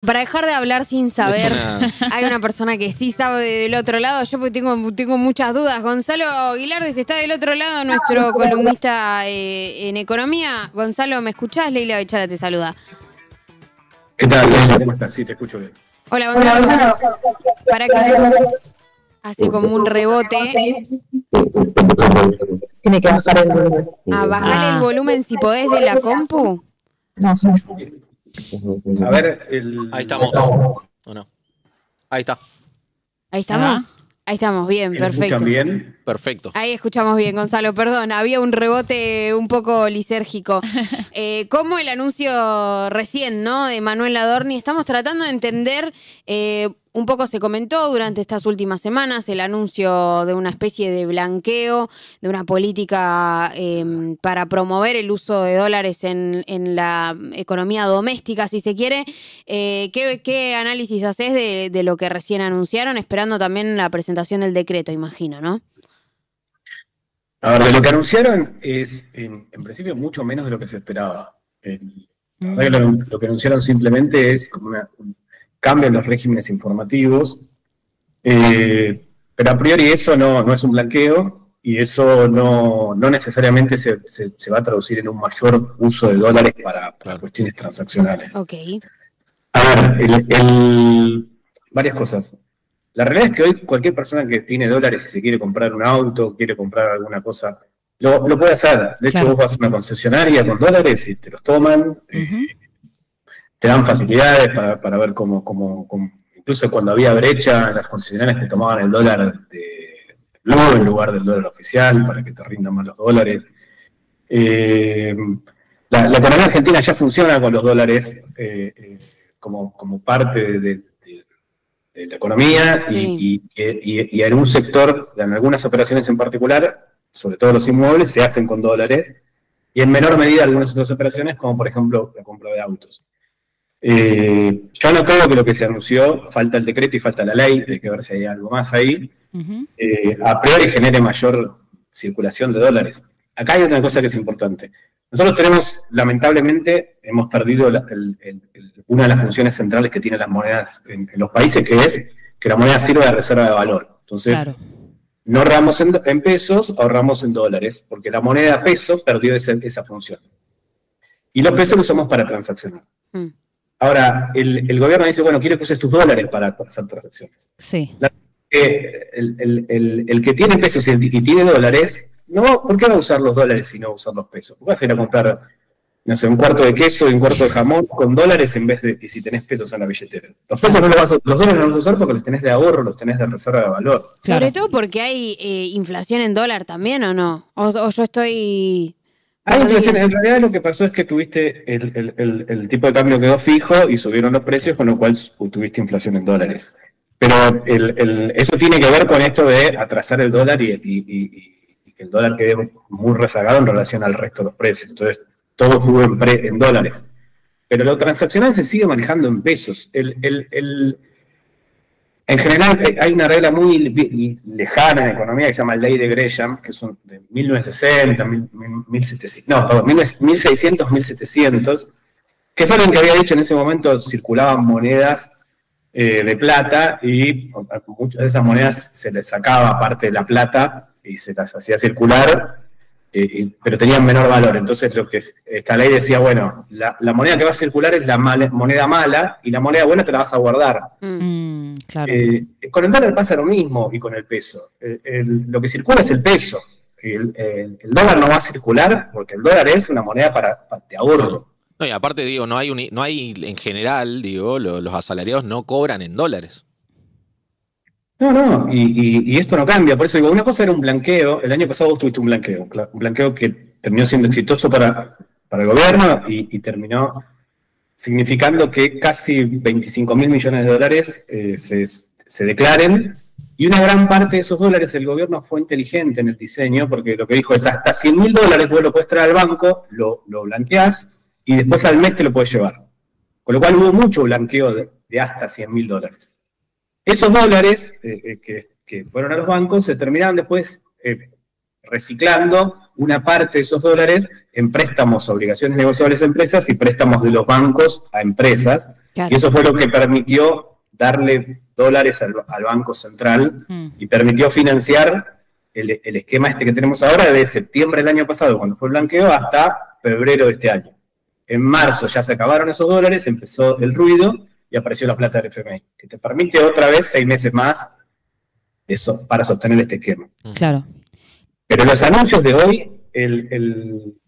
Para dejar de hablar sin saber, Suena- hay una persona que sí sabe del otro lado. Yo porque tengo muchas dudas. Gonzalo Guilardes está del otro lado, nuestro columnista en economía. Gonzalo, ¿me escuchás? Leila Bechara te saluda. ¿Qué tal, Leila? ¿Cómo estás? Sí, te escucho bien. Hola, Gonzalo. Para que hace como un rebote. Tiene que bajar el volumen. Bajale el volumen si podés de la compu. No, sí. A ver, Ahí estamos. ¿O no? Ahí está. Ahí estamos. Ahí estamos, bien, ¿me perfecto. escuchan bien? Perfecto. Ahí escuchamos bien, Gonzalo, perdón, había un rebote un poco lisérgico. Como el anuncio recién, ¿no?, de Manuel Adorni, estamos tratando de entender, un poco se comentó durante estas últimas semanas, el anuncio de una especie de blanqueo, de una política para promover el uso de dólares en la economía doméstica, si se quiere. ¿Qué análisis haces de lo que recién anunciaron, esperando también la presentación del decreto, imagino, ¿no? A ver, de lo que anunciaron es, en principio, mucho menos de lo que se esperaba. La verdad que lo que anunciaron simplemente es como un cambio en los regímenes informativos, pero a priori eso no es un blanqueo y eso no necesariamente se va a traducir en un mayor uso de dólares para cuestiones transaccionales. Ok. A ver, varias cosas. La realidad es que hoy cualquier persona que tiene dólares y se quiere comprar un auto, quiere comprar alguna cosa, lo puede hacer. De hecho, vos vas a una concesionaria con dólares y te los toman, te dan facilidades para ver cómo. Incluso cuando había brecha, las concesionarias te tomaban el dólar de blue en lugar del dólar oficial para que te rindan más los dólares. La economía argentina ya funciona con los dólares como parte de la economía Sí. y en un sector, en algunas operaciones en particular, sobre todo los inmuebles, se hacen con dólares y en menor medida algunas otras operaciones, como por ejemplo la compra de autos. Yo no creo que lo que se anunció, falta el decreto y falta la ley, hay que ver si hay algo más ahí, a priori genere mayor circulación de dólares. Acá hay otra cosa que es importante. Nosotros tenemos, lamentablemente, hemos perdido una de las funciones centrales que tienen las monedas en los países, que es que la moneda sirve de reserva de valor. Entonces, no ahorramos en pesos, ahorramos en dólares, porque la moneda peso perdió esa función. Y los pesos los usamos para transaccionar. Ahora, el gobierno dice, bueno, quiero que uses tus dólares para hacer transacciones. Sí. El que tiene pesos y tiene dólares, no, ¿por qué va a usar los dólares si no va a usar los pesos? Vas a ir a comprar, no sé, un cuarto de queso y un cuarto de jamón con dólares en vez de si tenés pesos en la billetera. Los pesos los dólares no los vas a usar porque los tenés de ahorro, los tenés de reserva de valor. Sobre todo porque hay inflación en dólar también, ¿o no? O yo estoy... Hay inflación. En realidad lo que pasó es que tuviste el tipo de cambio quedó fijo y subieron los precios, con lo cual tuviste inflación en dólares. Pero eso tiene que ver con esto de atrasar el dólar y que el dólar quede muy rezagado en relación al resto de los precios. Entonces, todo fue en dólares. Pero lo transaccional se sigue manejando en pesos. En general, hay una regla muy lejana en economía que se llama Ley de Gresham, que son de 1960, 1600, 1700, que es alguien que había dicho en ese momento circulaban monedas de plata y muchas de esas monedas se les sacaba parte de la plata y se las hacía circular, pero tenían menor valor. Entonces esta ley decía, bueno, la moneda que va a circular es la moneda mala y la moneda buena te la vas a guardar. Claro. Con el dólar pasa lo mismo y con el peso. Lo que circula es el peso. El dólar no va a circular porque el dólar es una moneda de ahorro. No, y aparte, digo, no hay en general, digo, los asalariados no cobran en dólares. No, y esto no cambia. Por eso digo, una cosa era un blanqueo. El año pasado vos tuviste un blanqueo que terminó siendo exitoso para el gobierno y terminó significando que casi 25.000 millones de dólares se declaren, y una gran parte de esos dólares el gobierno fue inteligente en el diseño, porque lo que dijo es hasta 100.000 dólares vos lo podés traer al banco, lo blanqueás, y después al mes te lo podés llevar. Con lo cual hubo mucho blanqueo de hasta 100.000 dólares. Esos dólares que fueron a los bancos se terminaron después reciclando una parte de esos dólares en préstamos, obligaciones negociables a empresas y préstamos de los bancos a empresas. Claro. Y eso fue lo que permitió darle dólares al Banco Central y permitió financiar el esquema este que tenemos ahora de septiembre del año pasado, cuando fue el blanqueo, hasta febrero de este año. En marzo ya se acabaron esos dólares, empezó el ruido y apareció la plata del FMI, que te permite otra vez 6 meses más para sostener este esquema. Claro. Pero los anuncios de hoy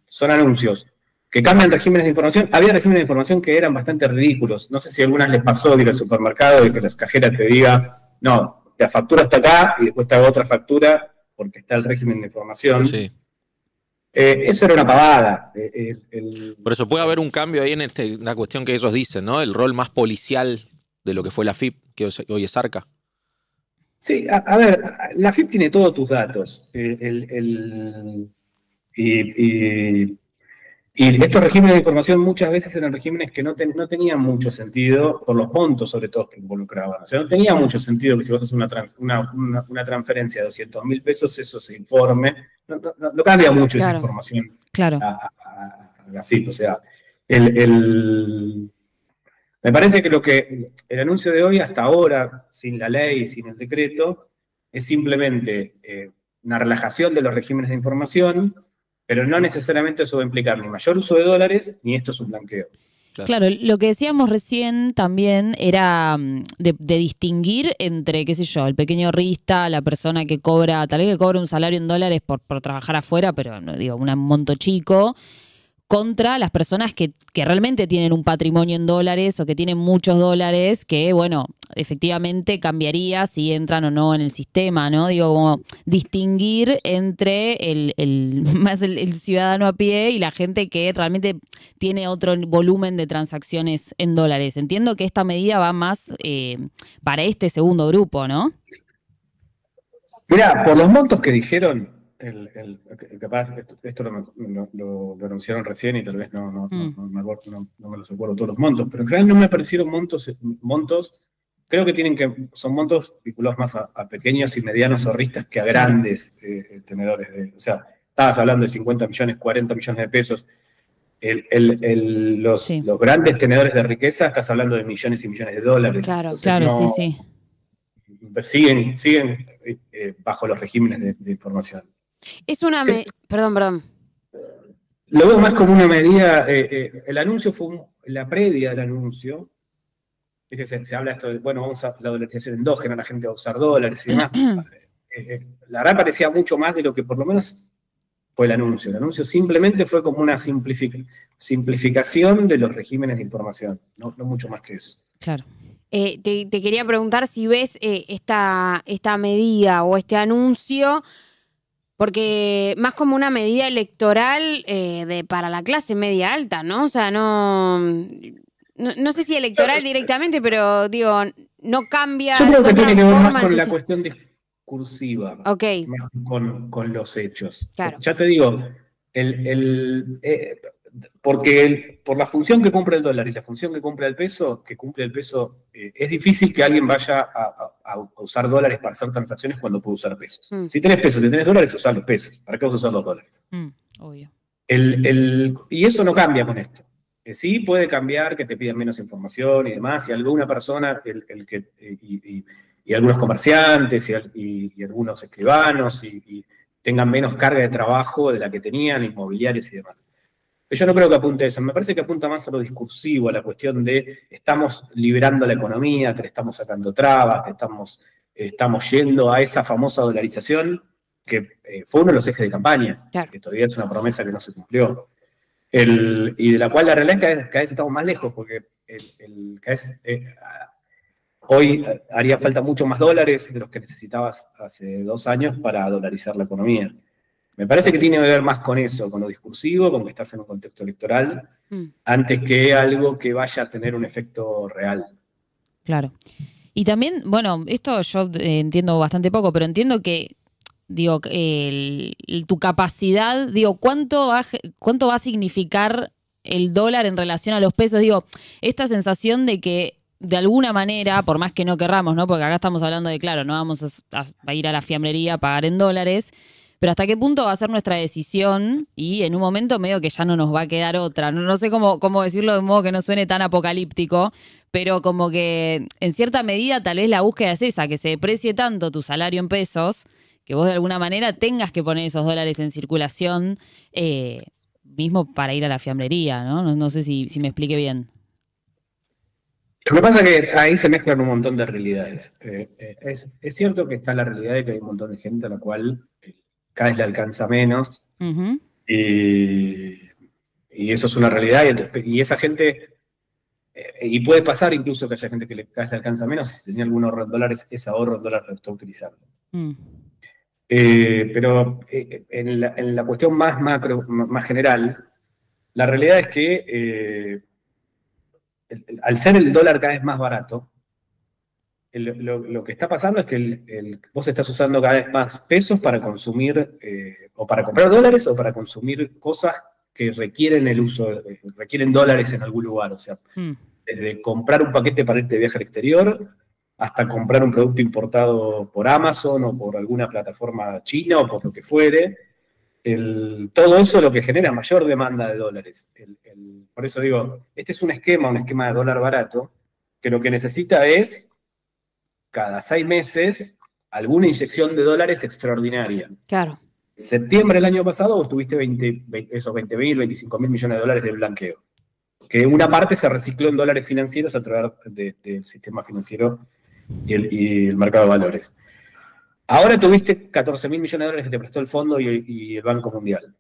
son anuncios que cambian regímenes de información. Había regímenes de información que eran bastante ridículos. No sé si a algunas les pasó de ir al supermercado y que las cajeras te digan, no, la factura está acá y después te hago otra factura porque está el régimen de información. Sí. Eso era una pavada. Por eso puede haber un cambio ahí en una cuestión que ellos dicen, ¿no? El rol más policial de lo que fue la AFIP, que hoy es Arca. Sí, a ver, la AFIP tiene todos tus datos. Y estos regímenes de información muchas veces eran regímenes que no tenían mucho sentido por los montos, sobre todo, que involucraban. O sea, no tenía mucho sentido que si vos haces una transferencia de 200.000 pesos, eso se informe. No cambia mucho esa información a la AFIP. O sea, me parece que el anuncio de hoy, hasta ahora, sin la ley, sin el decreto, es simplemente una relajación de los regímenes de información, pero no necesariamente eso va a implicar ni mayor uso de dólares, ni esto es un blanqueo. Claro, lo que decíamos recién también era de distinguir entre, qué sé yo, el pequeño ahorrista, la persona que cobra, tal vez que cobra un salario en dólares por trabajar afuera, pero no digo, un monto chico, contra las personas que realmente tienen un patrimonio en dólares o que tienen muchos dólares que, bueno, efectivamente cambiaría si entran o no en el sistema, ¿no? Digo, como distinguir entre el ciudadano a pie y la gente que realmente tiene otro volumen de transacciones en dólares. Entiendo que esta medida va más para este segundo grupo, ¿no? Mirá, por los montos que dijeron, capaz esto lo anunciaron recién y tal vez no me los acuerdo todos los montos, pero en general no me parecieron montos, creo que son montos vinculados más a pequeños y medianos ahorristas que a grandes tenedores. O sea, estabas hablando de 50 millones, 40 millones de pesos. Los grandes tenedores de riqueza, estás hablando de millones y millones de dólares. Claro, Entonces, claro, sí. Siguen bajo los regímenes de información. Es una... Perdón. Lo veo más como una medida, el anuncio fue la previa del anuncio, se habla esto de, bueno, vamos a la dolarización endógena, la gente va a usar dólares y demás. La verdad parecía mucho más de lo que por lo menos fue el anuncio. El anuncio simplemente fue como una simplificación de los regímenes de información, no mucho más que eso. Claro. Te quería preguntar si ves esta medida o este anuncio, porque más como una medida electoral para la clase media alta, ¿no? O sea, no sé si electoral directamente, pero digo, no cambia. Yo creo que tiene que ver más con la cuestión discursiva, okay, más con los hechos. Claro. Ya te digo, porque por la función que cumple el dólar y la función que cumple el peso, es difícil que alguien vaya a usar dólares para hacer transacciones cuando puede usar pesos. Si tenés pesos y tenés dólares, usás los pesos. ¿Para qué vas a usar los dólares? Obvio. Y eso no cambia con esto. Sí puede cambiar que te pidan menos información y demás, y alguna persona, y algunos comerciantes y algunos escribanos y tengan menos carga de trabajo de la que tenían, inmobiliarios y demás. Pero yo no creo que apunte a eso, me parece que apunta más a lo discursivo, a la cuestión de estamos liberando la economía, que le estamos sacando trabas, que estamos yendo a esa famosa dolarización, que fue uno de los ejes de campaña, claro, que todavía es una promesa que no se cumplió. Y de la cual la realidad es que cada vez estamos más lejos, porque hoy haría falta mucho más dólares de los que necesitabas hace 2 años para dolarizar la economía. Me parece que tiene que ver más con eso, con lo discursivo, con que estás en un contexto electoral, antes que algo que vaya a tener un efecto real. Claro. Y también, bueno, esto yo entiendo bastante poco, pero entiendo que, digo, tu capacidad, digo, ¿cuánto va a significar el dólar en relación a los pesos? Digo, esta sensación de que de alguna manera, por más que no querramos, ¿no? Porque acá estamos hablando de, claro, no vamos a ir a la fiambrería a pagar en dólares, pero hasta qué punto va a ser nuestra decisión y en un momento medio que ya no nos va a quedar otra. No sé cómo decirlo de un modo que no suene tan apocalíptico, pero como que en cierta medida tal vez la búsqueda es esa, que se deprecie tanto tu salario en pesos, que vos de alguna manera tengas que poner esos dólares en circulación, mismo para ir a la fiambrería, ¿no? No sé si me expliqué bien. Lo que pasa es que ahí se mezclan un montón de realidades. Es cierto que está la realidad de que hay un montón de gente a la cual cada vez le alcanza menos, Ujú. y eso es una realidad, y esa gente, y puede pasar incluso que haya gente que cada vez le alcanza menos, y si tenía algún ahorro en dólares, ese ahorro en dólares lo está utilizando. Mm. Pero en la cuestión más macro, más general, la realidad es que al ser el dólar cada vez más barato, lo que está pasando es que vos estás usando cada vez más pesos para consumir, o para comprar dólares, o para consumir cosas que requieren el uso, requieren dólares en algún lugar. O sea, desde comprar un paquete para irte de viaje al exterior, hasta comprar un producto importado por Amazon o por alguna plataforma china o por lo que fuere. Todo eso lo que genera mayor demanda de dólares. Por eso digo, este es un esquema de dólar barato, que lo que necesita es, cada 6 meses, alguna inyección de dólares extraordinaria. Claro. En septiembre del año pasado vos tuviste esos 20.000, 25.000 millones de dólares de blanqueo, que una parte se recicló en dólares financieros a través del sistema financiero y el mercado de valores. Ahora tuviste 14.000 millones de dólares que te prestó el fondo y el Banco Mundial.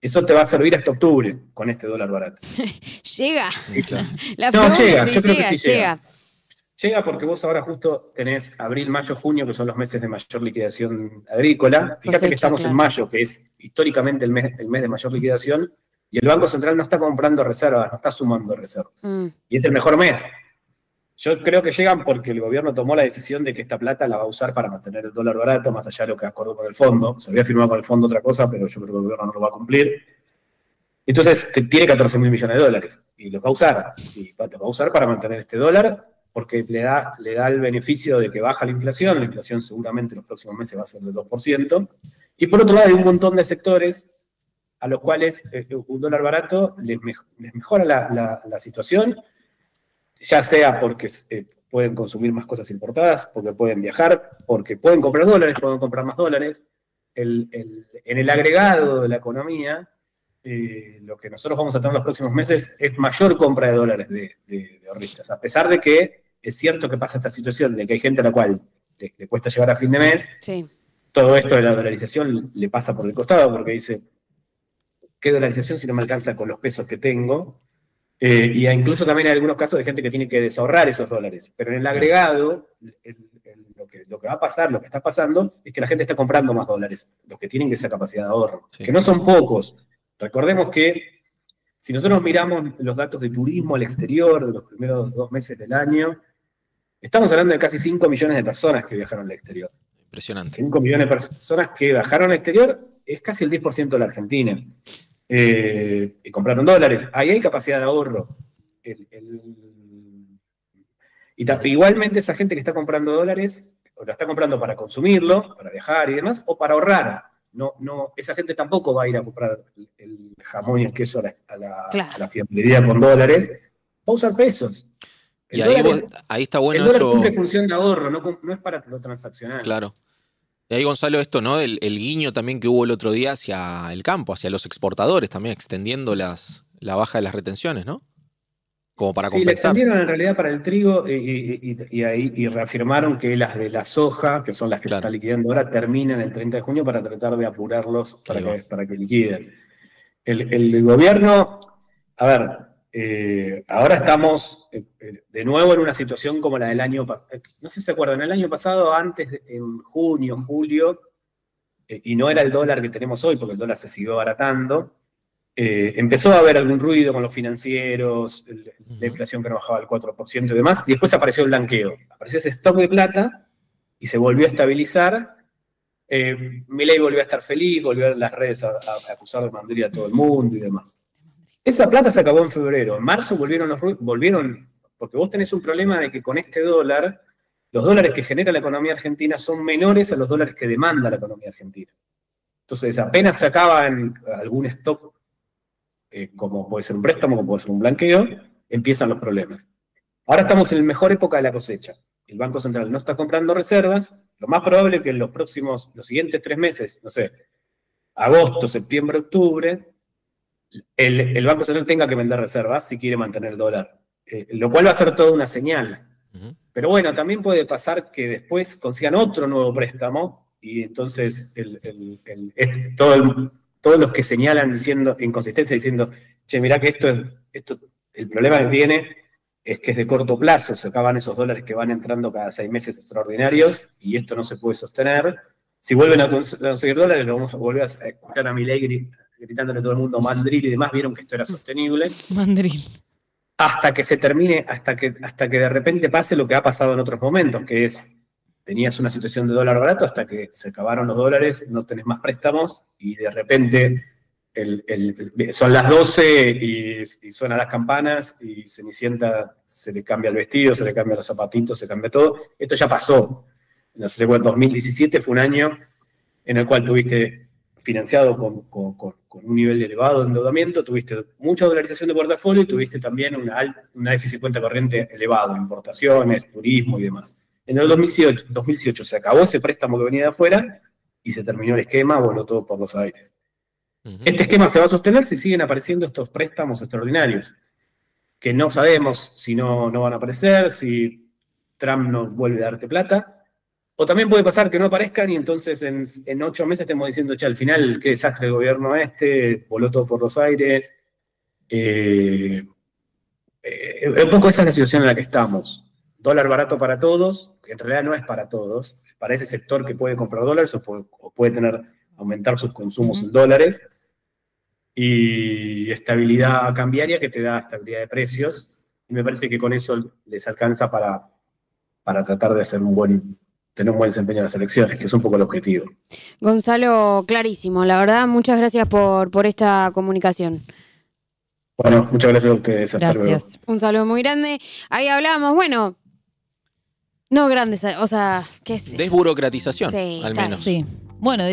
Eso te va a servir hasta octubre con este dólar barato. Llega. Claro. No, llega, yo creo que sí llega. Llega porque vos ahora justo tenés abril, mayo, junio, que son los meses de mayor liquidación agrícola. Fíjate Cosecha, que estamos claro. en mayo, que es históricamente el mes de mayor liquidación, y el Banco Central no está comprando reservas, no está sumando reservas. Y es el mejor mes. Yo creo que llegan porque el gobierno tomó la decisión de que esta plata la va a usar para mantener el dólar barato, más allá de lo que acordó con el fondo. Se había firmado con el fondo otra cosa, pero yo creo que el gobierno no lo va a cumplir. Entonces tiene 14.000 millones de dólares y los va a usar. Y los va a usar para mantener este dólar, porque le da el beneficio de que baja la inflación seguramente en los próximos meses va a ser del 2%. Y por otro lado hay un montón de sectores a los cuales un dólar barato les mejora la situación, ya sea porque pueden consumir más cosas importadas, porque pueden viajar, porque pueden comprar dólares, pueden comprar más dólares. En el agregado de la economía, lo que nosotros vamos a tener en los próximos meses es mayor compra de dólares de ahorristas. A pesar de que es cierto que pasa esta situación de que hay gente a la cual le cuesta llegar a fin de mes, Sí. todo esto de la dolarización le pasa por el costado, porque dice, ¿qué dolarización si no me alcanza con los pesos que tengo? Y incluso también hay algunos casos de gente que tiene que desahorrar esos dólares. Pero en el agregado, lo que va a pasar, lo que está pasando, es que la gente está comprando más dólares, los que tienen esa capacidad de ahorro, Sí. que no son pocos. Recordemos que si nosotros miramos los datos de turismo al exterior de los primeros 2 meses del año, estamos hablando de casi 5 millones de personas que viajaron al exterior. Impresionante. 5 millones de personas que viajaron al exterior es casi el 10% de la Argentina. Y compraron dólares. Ahí hay capacidad de ahorro. Igualmente esa gente que está comprando dólares, o la está comprando para consumirlo, para viajar y demás, o para ahorrar. Esa gente tampoco va a ir a comprar el jamón y el queso a la fiambrería con dólares, va a usar pesos. Y ahí está bueno el dólar eso. cumple función de ahorro, no es para lo transaccional. Claro. Y ahí, Gonzalo, esto, ¿no? El guiño también que hubo el otro día hacia el campo, hacia los exportadores, también extendiendo la baja de las retenciones, ¿no? Como para compensar. Sí, le extendieron en realidad para el trigo y reafirmaron que las de la soja, que son las que se están liquidando ahora, terminan el 30 de junio para tratar de apurarlos para que liquiden. El gobierno, a ver, ahora estamos de nuevo en una situación como la del año pasado. No sé si se acuerdan, el año pasado, en junio, julio, y no era el dólar que tenemos hoy, porque el dólar se siguió baratando, empezó a haber algún ruido con los financieros, la inflación que no bajaba al 4% y demás, y después apareció el blanqueo. Apareció ese stock de plata y se volvió a estabilizar. Milei volvió a estar feliz, volvió a las redes a acusar de mandría a todo el mundo y demás. Esa plata se acabó en febrero. En marzo volvieron, porque vos tenés un problema de que con este dólar, los dólares que genera la economía argentina son menores a los dólares que demanda la economía argentina. Entonces, apenas se acaban algún stock, como puede ser un préstamo, como puede ser un blanqueo, empiezan los problemas. Ahora estamos en la mejor época de la cosecha. El Banco Central no está comprando reservas. Lo más probable es que en los siguientes 3 meses, no sé, agosto, septiembre, octubre, el Banco Central tenga que vender reservas si quiere mantener el dólar. Lo cual va a ser toda una señal. Pero bueno, también puede pasar que después consigan otro nuevo préstamo y entonces todos los que señalan diciendo inconsistencia, diciendo, che, mirá que el problema que tiene es que es de corto plazo, se acaban esos dólares que van entrando cada 6 meses extraordinarios y esto no se puede sostener. Si vuelven a conseguir dólares, lo vamos a volver a escuchar a Milei gritándole a todo el mundo mandril y demás, vieron que esto era sostenible. Mandril. Hasta que se termine, hasta que de repente pase lo que ha pasado en otros momentos, que es, tenías una situación de dólar barato hasta que se acabaron los dólares, no tenés más préstamos, y de repente son las 12 y suenan las campanas, y Cenicienta se le cambia el vestido, se le cambian los zapatitos, se cambia todo. Esto ya pasó. No sé, 2017 fue un año en el cual tuviste financiado con un nivel elevado de endeudamiento, tuviste mucha dolarización de portafolio y tuviste también una déficit de cuenta corriente elevado, importaciones, turismo y demás. En el 2018 se acabó ese préstamo que venía de afuera y se terminó el esquema, voló todo por los aires. Este esquema se va a sostener si siguen apareciendo estos préstamos extraordinarios, que no sabemos si no van a aparecer, si Trump no vuelve a darte plata. O también puede pasar que no aparezcan y entonces en 8 meses estemos diciendo, che, al final, qué desastre el gobierno voló todo por los aires. Un poco esa es la situación en la que estamos. Dólar barato para todos, que en realidad no es para todos, para ese sector que puede comprar dólares o puede aumentar sus consumos en dólares. Y estabilidad cambiaria que te da estabilidad de precios. Y me parece que con eso les alcanza para tratar de tener un buen desempeño en las elecciones, que es un poco el objetivo. Gonzalo, clarísimo. La verdad, muchas gracias por esta comunicación. Bueno, muchas gracias a ustedes. Hasta luego. Gracias. Un saludo muy grande. Ahí hablábamos, bueno, no grandes, o sea, qué sé yo. Desburocratización, Sí, al está. menos. Sí. Bueno,